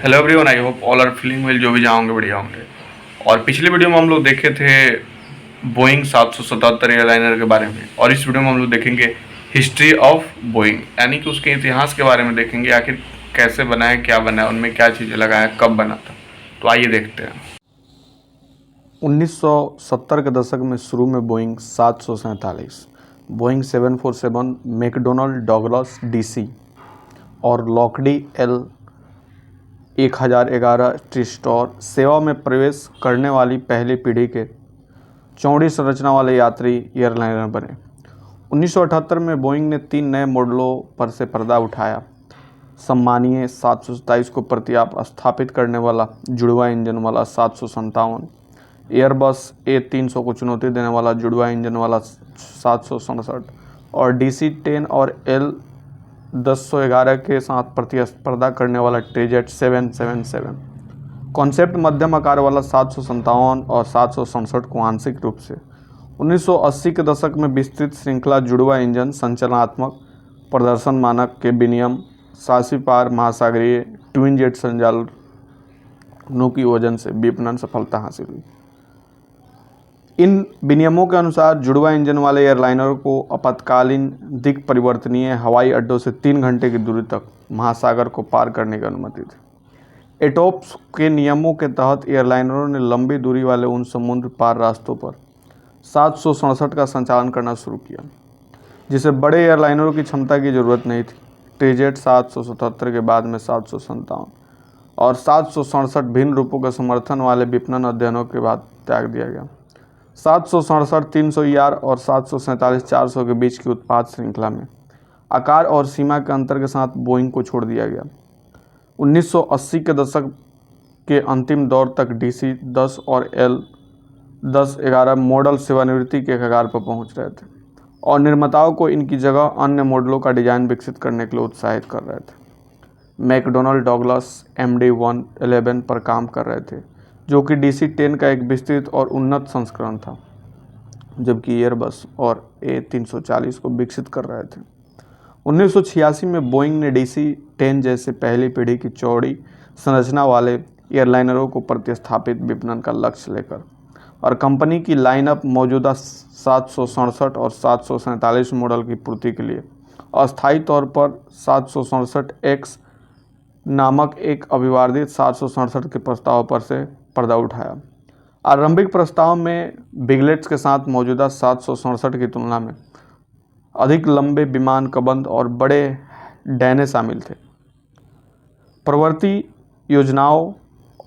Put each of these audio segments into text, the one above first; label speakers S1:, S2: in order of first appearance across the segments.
S1: Hello everyone, I hope all are feeling well. जो भी जाओगे बढ़िया होंगे। और पिछले वीडियो में हम लोग देखे थे बोइंग 777 एयरलाइनर के बारे में, और इस वीडियो में हम लोग देखेंगे हिस्ट्री ऑफ बोइंग, यानी कि उसके इतिहास के बारे में देखेंगे। आखिर कैसे बना है, क्या बना है, उनमें क्या चीज़ें लगा है, कब बना था। तो आइए देखते हैं।
S2: 1970 के दशक में शुरू में Boeing 747, Boeing 747, McDonald Douglas DC और लॉकडी एल 1011 ट्रिस्टोर सेवा में प्रवेश करने वाली पहली पीढ़ी के चौड़ी संरचना वाले यात्री एयरलाइनर बने। 1978 में बोइंग ने 3 नए मॉडलों पर से पर्दा उठाया। सम्मानीय 727 को प्रतियाप स्थापित करने वाला जुड़वा इंजन वाला 757, एयरबस A300 को चुनौती देने वाला जुड़वा इंजन वाला 767 और DC-10 और L1011 के साथ प्रतिस्पर्धा करने वाला ट्रेजेट 777। कॉन्सेप्ट मध्यम आकार वाला 757 और 767 को आंशिक रूप से 1980 के दशक में विस्तृत श्रृंखला जुड़वा इंजन, संचालनात्मक प्रदर्शन मानक के विनियम, सासी पार महासागरीय ट्विन जेट संचालनों की वजन से विपणन सफलता हासिल हुई। इन विनियमों के अनुसार जुड़वा इंजन वाले एयरलाइनर को आपातकालीन दिक् परिवर्तनीय हवाई अड्डों से 3 घंटे की दूरी तक महासागर को पार करने की अनुमति थी। एटोप्स के नियमों के तहत एयरलाइनरों ने लंबी दूरी वाले उन समुद्र पार रास्तों पर 767 का संचालन करना शुरू किया जिसे बड़े एयरलाइनरों की क्षमता की जरूरत नहीं थी। ट्रेजेट 777 के बाद में 757 और 767 भिन्न रूपों के समर्थन वाले विपणन अध्ययनों के बाद त्याग दिया गया। 767 300 ER और 747 400 के बीच की उत्पाद श्रृंखला में आकार और सीमा के अंतर के साथ बोइंग को छोड़ दिया गया। 1980 के दशक के अंतिम दौर तक DC-10 और L1011 मॉडल सेवानिवृत्ति के कगार पर पहुंच रहे थे और निर्माताओं को इनकी जगह अन्य मॉडलों का डिजाइन विकसित करने के लिए उत्साहित कर रहे थे। मैकडोनल्ड डगलस MD-111 पर काम कर रहे थे, जो कि DC-10 का एक विस्तृत और उन्नत संस्करण था, जबकि एयरबस और A340 को विकसित कर रहे थे। 1986 में बोइंग ने DC-10 जैसे पहली पीढ़ी की चौड़ी संरचना वाले एयरलाइनरों को प्रतिस्थापित विपणन का लक्ष्य लेकर और कंपनी की लाइनअप मौजूदा 767 और 747 मॉडल की पूर्ति के लिए अस्थायी तौर पर 767X नामक एक अभिवर्धित 767 के प्रस्ताव पर से पर्दा उठाया। आरंभिक प्रस्ताव में बिगलेट्स के साथ मौजूदा 767 की तुलना में अधिक लंबे विमान कबंध और बड़े डैने शामिल थे। प्रवर्ती योजनाओं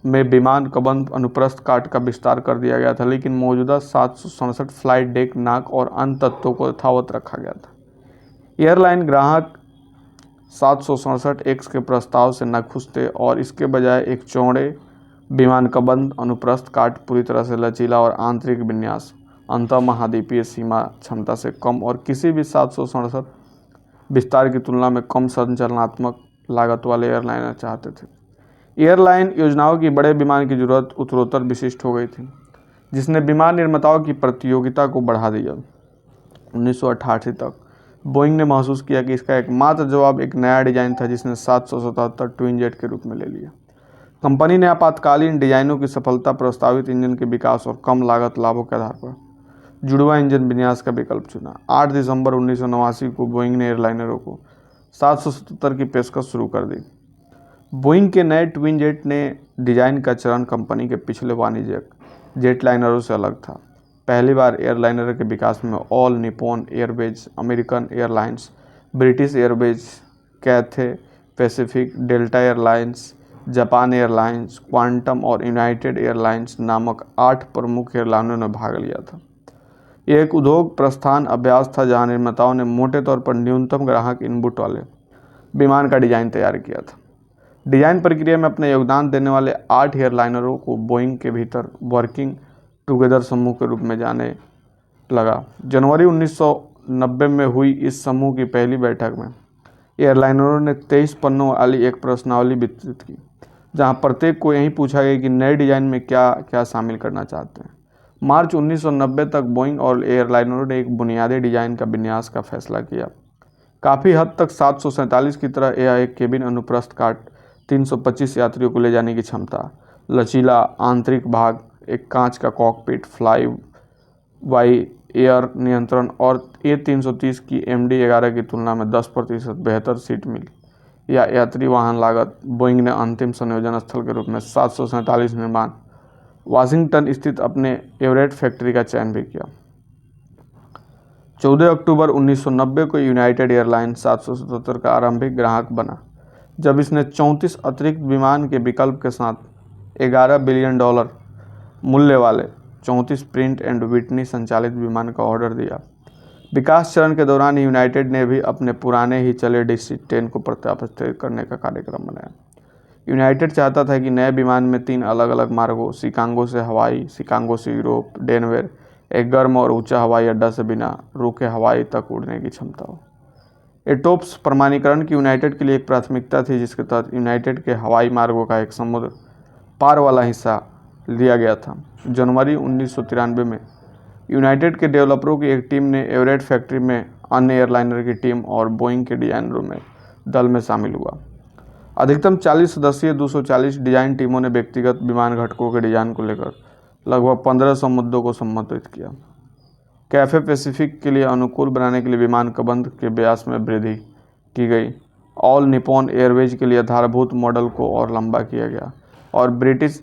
S2: में विमान कबंध अनुप्रस्थ काट का विस्तार कर दिया गया था, लेकिन मौजूदा 767 फ्लाइट डेक, नाक और अन्य तत्वों को यथावत रखा गया था। एयरलाइन ग्राहक 767X के प्रस्ताव से न खुश थे और इसके बजाय एक चौड़े विमान कबंध अनुप्रस्थ काट, पूरी तरह से लचीला और आंतरिक विन्यास, अंतर महाद्वीपीय सीमा क्षमता से कम और किसी भी 767 विस्तार की तुलना में कम संचालनात्मक लागत वाले एयरलाइनर चाहते थे। एयरलाइन योजनाओं की बड़े विमान की जरूरत उत्तरोत्तर विशिष्ट हो गई थी, जिसने विमान निर्माताओं की प्रतियोगिता को बढ़ा दिया। 1988 तक बोइंग ने महसूस किया कि इसका एकमात्र जवाब एक नया डिजाइन था, जिसने 777 ट्विन जेट के रूप में ले लिया। कंपनी ने आपातकालीन डिजाइनों की सफलता, प्रस्तावित इंजन के विकास और कम लागत लाभों के आधार पर जुड़वा इंजन विन्यास का विकल्प चुना। 8 दिसंबर 1989 को बोइंग ने एयरलाइनरों को 777 की पेशकश शुरू कर दी। बोइंग के नए ट्विन जेट ने डिजाइन का चरण कंपनी के पिछले वाणिज्यिक जेटलाइनरों से अलग था। पहली बार एयरलाइनर के विकास में all Nippon Airways, American airlines, British Airways, Cathay Pacific, delta airlines, Japan airlines, quantum और यूनाइटेड एयरलाइंस नामक 8 प्रमुख एयरलाइनों ने भाग लिया था। यह एक उद्योग प्रस्थान अभ्यास था जहां निर्माताओं ने मोटे तौर पर न्यूनतम ग्राहक इनपुट वाले विमान का डिजाइन तैयार किया था। डिजाइन प्रक्रिया में अपना योगदान देने वाले 8 एयरलाइनरों को बोइंग के भीतर वर्किंग टुगेदर समूह के रूप में जाने लगा। जनवरी 1990 में हुई इस समूह की पहली बैठक में एयरलाइनरों ने 23 पन्नों वाली एक प्रश्नावली विस्तृत की, जहां प्रत्येक को यही पूछा गया कि नए डिजाइन में क्या क्या शामिल करना चाहते हैं। मार्च 1990 तक बोइंग और एयरलाइनरों ने एक बुनियादी डिजाइन का विन्यास का फैसला किया। काफ़ी हद तक 747 की तरह यह एक केबिन अनुप्रस्थ काट 325 यात्रियों को ले जाने की क्षमता, लचीला आंतरिक भाग, एक कांच का कॉकपिट, फ्लाई बाई एयर नियंत्रण और A330 की MD-11 की तुलना में 10% बेहतर सीट मिली। या यात्री वाहन लागत, बोइंग ने अंतिम संयोजन स्थल के रूप में 747 निर्माण वाशिंगटन स्थित अपने एवरेट फैक्ट्री का चयन भी किया। 14 अक्टूबर 1990 को यूनाइटेड एयरलाइंस 777 का आरंभिक ग्राहक बना, जब इसने 34 अतिरिक्त विमान के विकल्प के साथ $11 बिलियन मूल्य वाले 34 प्रिंट एंड विटनी संचालित विमान का ऑर्डर दिया। विकास चरण के दौरान यूनाइटेड ने भी अपने पुराने ही चले DC-10 को प्रतिस्थापित करने का कार्यक्रम बनाया। यूनाइटेड चाहता था कि नए विमान में 3 अलग अलग मार्गों, शिकागो से हवाई, शिकागो से यूरोप, डेनवर, एक गर्म और ऊंचा हवाई अड्डा से बिना रुके हवाई तक उड़ने की क्षमता हो। एटोप्स प्रमाणीकरण की यूनाइटेड के लिए एक प्राथमिकता थी, जिसके तहत यूनाइटेड के हवाई मार्गों का एक समुद्र पार वाला हिस्सा लिया गया था। जनवरी 1993 में यूनाइटेड के डेवलपरों की एक टीम ने एवरेट फैक्ट्री में अन्य एयरलाइनर की टीम और बोइंग के डिजाइनरों में दल में शामिल हुआ। अधिकतम 40 सदस्यीय 240 डिजाइन टीमों ने व्यक्तिगत विमान घटकों के डिजाइन को लेकर लगभग 1500 मुद्दों को संबोधित किया। कैफे पैसिफिक के लिए अनुकूल बनाने के लिए विमान कबंध के व्यास में वृद्धि की गई। ऑल निपॉन एयरवेज के लिए आधारभूत मॉडल को और लंबा किया गया और ब्रिटिश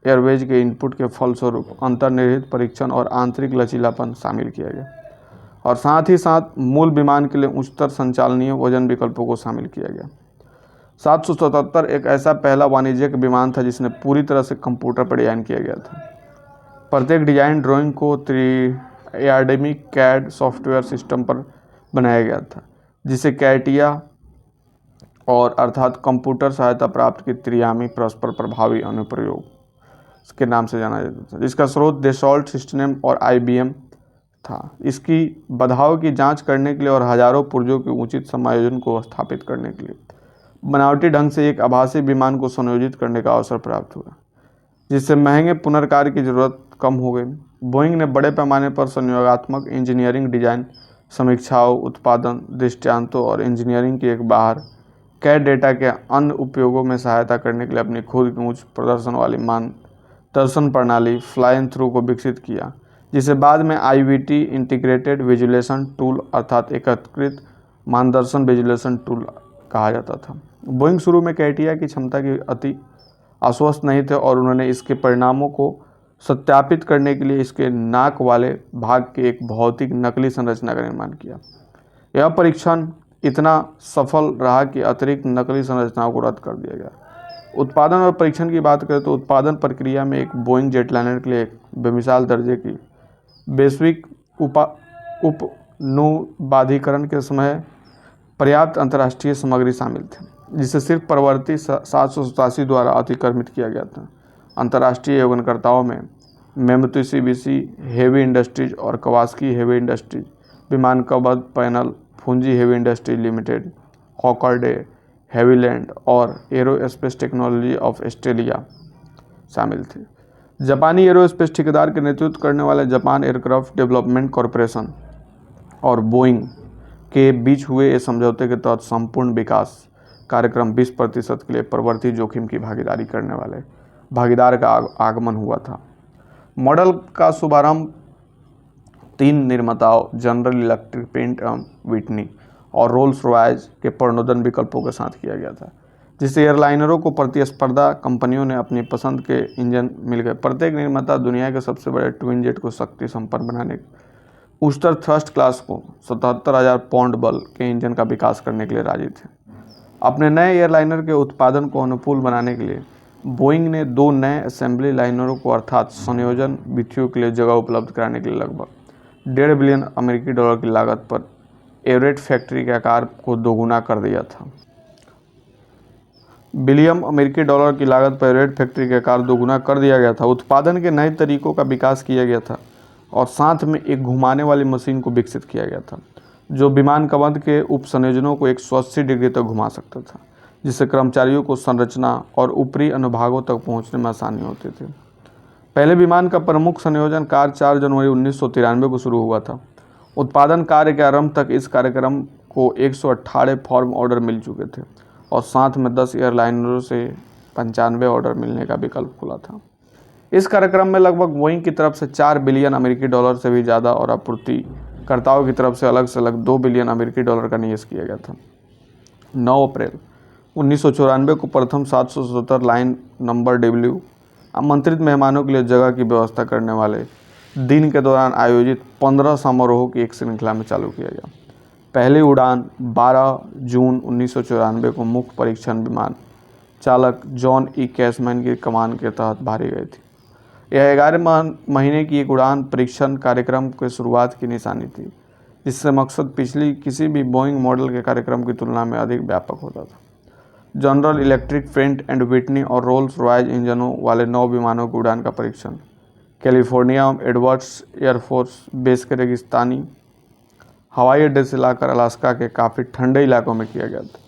S2: एयरवेज के इनपुट के फलस्वरूप अंतर्निहित परीक्षण और आंतरिक लचीलापन शामिल किया गया और साथ ही साथ मूल विमान के लिए उच्चतर संचालनीय वजन विकल्पों को शामिल किया गया। 777 एक ऐसा पहला वाणिज्यिक विमान था जिसने पूरी तरह से कंप्यूटर पर डिजाइन किया गया था। प्रत्येक डिजाइन ड्राइंग को त्रिआयामिक कैड सॉफ्टवेयर सिस्टम पर बनाया गया था, जिसे कैटिया और अर्थात कंप्यूटर सहायता प्राप्त की त्रिआयामी परस्पर प्रभावी अनुप्रयोग के नाम से जाना जाता था, जिसका स्रोत डेसॉल्ट सिस्टम और IBM था। इसकी बाधाओं की जांच करने के लिए और हजारों पुर्जों के उचित समायोजन को स्थापित करने के लिए बनावटी ढंग से एक आभासी विमान को संयोजित करने का अवसर प्राप्त हुआ, जिससे महंगे पुनर्कार्य की जरूरत कम हो गई। बोइंग ने बड़े पैमाने पर संयोगात्मक इंजीनियरिंग डिजाइन समीक्षाओं, उत्पादन दृष्टांतों और इंजीनियरिंग के एक बाहर कैड डेटा के अन्य उपयोगों में सहायता करने के लिए अपनी खुद की उच्च प्रदर्शन वाली मानदर्शन प्रणाली फ्लाइन थ्रू को विकसित किया, जिसे बाद में IVT इंटीग्रेटेड विजुलेशन टूल अर्थात एकीकृत मानदर्शन विजुलेशन टूल कहा जाता था। बोइंग शुरू में कैटिया की क्षमता की अति आश्वस्त नहीं थे और उन्होंने इसके परिणामों को सत्यापित करने के लिए इसके नाक वाले भाग के एक भौतिक नकली संरचना का निर्माण किया। यह परीक्षण इतना सफल रहा कि अतिरिक्त नकली संरचनाओं को रद्द कर दिया गया। उत्पादन और परीक्षण की बात करें तो उत्पादन प्रक्रिया में एक बोइंग जेटलाइनर के लिए एक बेमिसाल दर्जे की वैश्विक उपनुबाधीकरण के समय पर्याप्त अंतर्राष्ट्रीय सामग्री शामिल थे, जिसे सिर्फ प्रवर्ती 787 द्वारा अतिक्रमित किया गया था। अंतर्राष्ट्रीय योगनकर्ताओं में Mitsubishi हेवी इंडस्ट्रीज और कवासाकी हेवी इंडस्ट्रीज, विमान कबंध panel, Fuji heavy industries limited, Hawker de, Havilland और एरोस्पेस टेक्नोलॉजी ऑफ ऑस्ट्रेलिया शामिल थे। जापानी एरोस्पेस ठेकेदार के नेतृत्व करने वाले जापान एयरक्राफ्ट डेवलपमेंट कॉरपोरेशन और बोइंग के बीच हुए इस समझौते के तहत संपूर्ण विकास कार्यक्रम 20% के लिए प्रवर्ती जोखिम की भागीदारी करने वाले भागीदार का आगमन हुआ था। मॉडल का शुभारंभ 3 निर्माताओं general electric, print and Whitney और रोल्स रॉयस के प्रणोदन विकल्पों के साथ किया गया था, जिससे एयरलाइनरों को प्रतिस्पर्धा कंपनियों ने अपनी पसंद के इंजन मिल गए। प्रत्येक निर्माता दुनिया के सबसे बड़े ट्विन जेट को शक्ति संपन्न बनाने, उच्चतर थ्रस्ट क्लास को 77,000 पाउंड बल के इंजन का विकास करने के लिए राजी थे। अपने नए एयरलाइनर के उत्पादन को अनुकूल बनाने के लिए बोइंग ने 2 नए असेंबली लाइनरों को अर्थात संयोजन विधियों के लिए जगह उपलब्ध कराने के लिए लगभग $1.5 बिलियन की लागत पर एवरेट फैक्ट्री के आकार को दोगुना कर दिया था। $1 बिलियन की लागत पर एवरेट फैक्ट्री का आकार दोगुना कर दिया गया था। उत्पादन के नए तरीकों का विकास किया गया था और साथ में एक घुमाने वाली मशीन को विकसित किया गया था, जो विमान कबंध के उपसंयोजनों को 180 डिग्री तक घुमा सकता था, जिससे कर्मचारियों को संरचना और ऊपरी अनुभागों तक पहुंचने में आसानी होती थी। पहले विमान का प्रमुख संयोजन कार्य 4 जनवरी 1993 को शुरू हुआ था। उत्पादन कार्य के आरंभ तक इस कार्यक्रम को 118 फॉर्म ऑर्डर मिल चुके थे और साथ में 10 एयरलाइनरों से 95 ऑर्डर मिलने का विकल्प खुला था। इस कार्यक्रम में लगभग बोइंग की तरफ से 4 बिलियन अमेरिकी डॉलर से भी ज़्यादा और आपूर्तिकर्ताओं की तरफ से अलग से अलग 2 बिलियन अमेरिकी डॉलर का निवेश किया गया था। 9 अप्रैल 1994 को प्रथम 777 लाइन नंबर डब्ल्यू आमंत्रित मेहमानों के लिए जगह की व्यवस्था करने वाले दिन के दौरान आयोजित 15 समारोहों की एक श्रृंखला में चालू किया गया। पहली उड़ान 12 जून 1994 को मुख्य परीक्षण विमान चालक जॉन ई कैसमैन की कमान के तहत भरी गई थी। यह 11 महीने की एक उड़ान परीक्षण कार्यक्रम के शुरुआत की निशानी थी, जिससे मकसद पिछली किसी भी बोइंग मॉडल के कार्यक्रम की तुलना में अधिक व्यापक होता था। General electric, freight and Whitney और रोल्स रॉयस इंजनों वाले 9 विमानों की उड़ान का परीक्षण कैलिफोर्निया एडवर्ड्स एयरफोर्स बेस के रेगिस्तानी हवाई अड्डे से लाकर अलास्का के काफ़ी ठंडे इलाकों में किया गया था।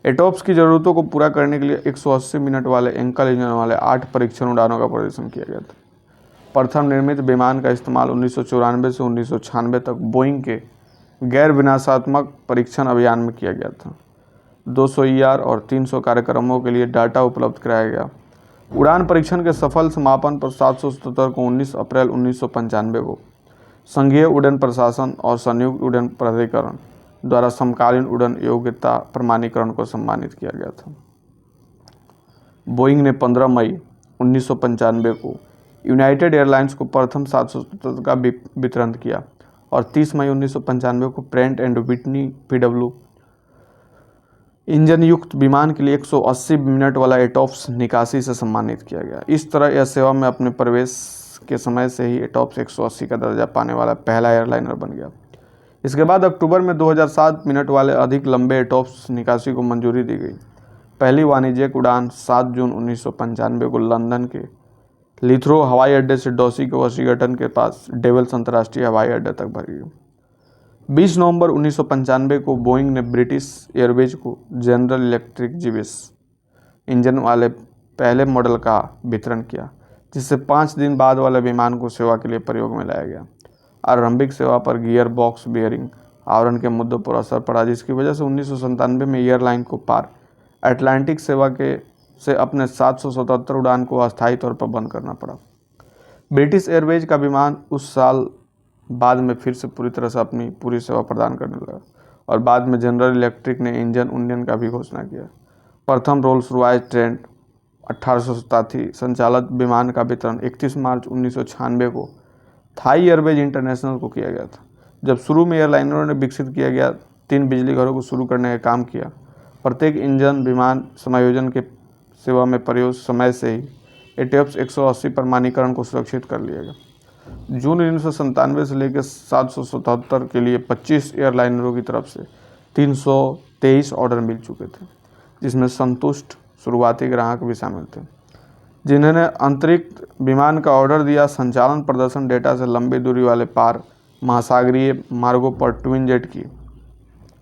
S2: एटॉप्स की ज़रूरतों को पूरा करने के लिए 180 मिनट वाले एंकल इंजन वाले 8 परीक्षण उड़ानों का प्रदर्शन किया गया था। प्रथम निर्मित विमान का इस्तेमाल 1994 से 1996 तक बोइंग के गैर विनाशात्मक परीक्षण अभियान में किया गया था। 200 ER और 300 कार्यक्रमों के लिए डाटा उपलब्ध कराया गया। उड़ान परीक्षण के सफल समापन पर 777 को 19 अप्रैल 1995 को संघीय उड़ान प्रशासन और संयुक्त उड़ान प्राधिकरण द्वारा समकालीन उड़ान योग्यता प्रमाणीकरण को सम्मानित किया गया था। बोइंग ने 15 मई 1995 को यूनाइटेड एयरलाइंस को प्रथम 777 का वितरण किया और 30 मई 1995 को apparent and Whitney PW engine युक्त विमान के लिए 180 मिनट वाला एटॉप्स निकासी से सम्मानित किया गया। इस तरह यह सेवा में अपने प्रवेश के समय से ही एटॉप्स 180 का दर्जा पाने वाला पहला एयरलाइनर बन गया। इसके बाद अक्टूबर में 2007 मिनट वाले अधिक लंबे एटॉप्स निकासी को मंजूरी दी गई। पहली वाणिज्यिक उड़ान 7 जून 1995 को लंदन के लीथ्रो हवाई अड्डे से डॉसी के वाशिंगटन के पास डेवल्स अंतर्राष्ट्रीय हवाई अड्डे तक भरी गई। 20 नवंबर 1995 को बोइंग ने ब्रिटिश एयरवेज को जनरल इलेक्ट्रिक जीवीएस इंजन वाले पहले मॉडल का वितरण किया, जिससे 5 दिन बाद वाले विमान को सेवा के लिए प्रयोग में लाया गया। आरंभिक सेवा पर गियर बॉक्स बेयरिंग आवरण के मुद्दों पर असर पड़ा, जिसकी वजह से 1997 में एयरलाइन को पार अटलांटिक सेवा से अपने 777 उड़ान को अस्थायी तौर पर बंद करना पड़ा। ब्रिटिश एयरवेज का विमान उस साल बाद में फिर से पूरी तरह से अपनी पूरी सेवा प्रदान करने लगा और बाद में जनरल इलेक्ट्रिक ने इंजन उन्नयन का भी घोषणा किया। प्रथम रोल्स रॉयस ट्रेंट 1887 संचालित विमान का वितरण 31 मार्च 1996 को थाई एयरवेज इंटरनेशनल को किया गया था। जब शुरू में एयरलाइनरों ने विकसित किया गया 3 बिजली घरों को शुरू करने का काम किया। प्रत्येक इंजन विमान समायोजन के सेवा में प्रयोग समय से ही एटॉप्स 180 प्रमाणीकरण को सुरक्षित कर लिया गया। जून 1997 से लेकर 777 के लिए 25 एयरलाइनरों की तरफ से 323 ऑर्डर मिल चुके थे, जिसमें संतुष्ट शुरुआती ग्राहक भी शामिल थे, जिन्होंने अतिरिक्त विमान का ऑर्डर दिया। संचालन प्रदर्शन डेटा से लंबी दूरी वाले पार महासागरीय मार्गों पर ट्विन जेट की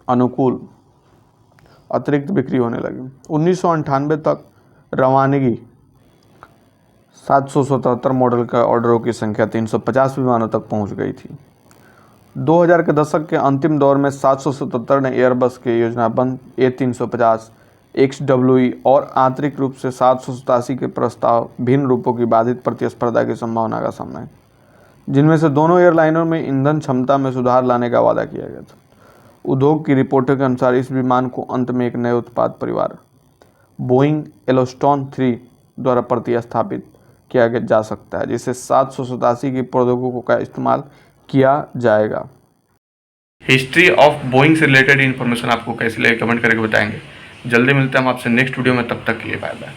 S2: अनुकूल अतिरिक्त बिक्री होने लगी। 1998 तक रवानगी 777 मॉडल का ऑर्डरों की संख्या 350 विमानों तक पहुंच गई थी। 2000 के दशक के अंतिम दौर में 777 ने एयरबस के योजनाबद्ध A350 XWE और आंतरिक रूप से 787 के प्रस्ताव भिन्न रूपों की बाधित प्रतिस्पर्धा की संभावना का सामना है, जिनमें से दोनों एयरलाइनों में ईंधन क्षमता में सुधार लाने का वादा किया गया था। उद्योग की रिपोर्टों के अनुसार इस विमान को अंत में एक नए उत्पाद परिवार बोइंग एलोस्टॉन 3 द्वारा प्रतिस्थापित किया जा सकता है, जिसे 787 की प्रौद्योगिकी का इस्तेमाल किया जाएगा।
S1: हिस्ट्री ऑफ बोइंग से रिलेटेड इन्फॉर्मेशन आपको कैसे लगे कमेंट करके बताएंगे। जल्दी मिलते हैं हम आपसे नेक्स्ट वीडियो में, तब तक के लिए बाय बाय।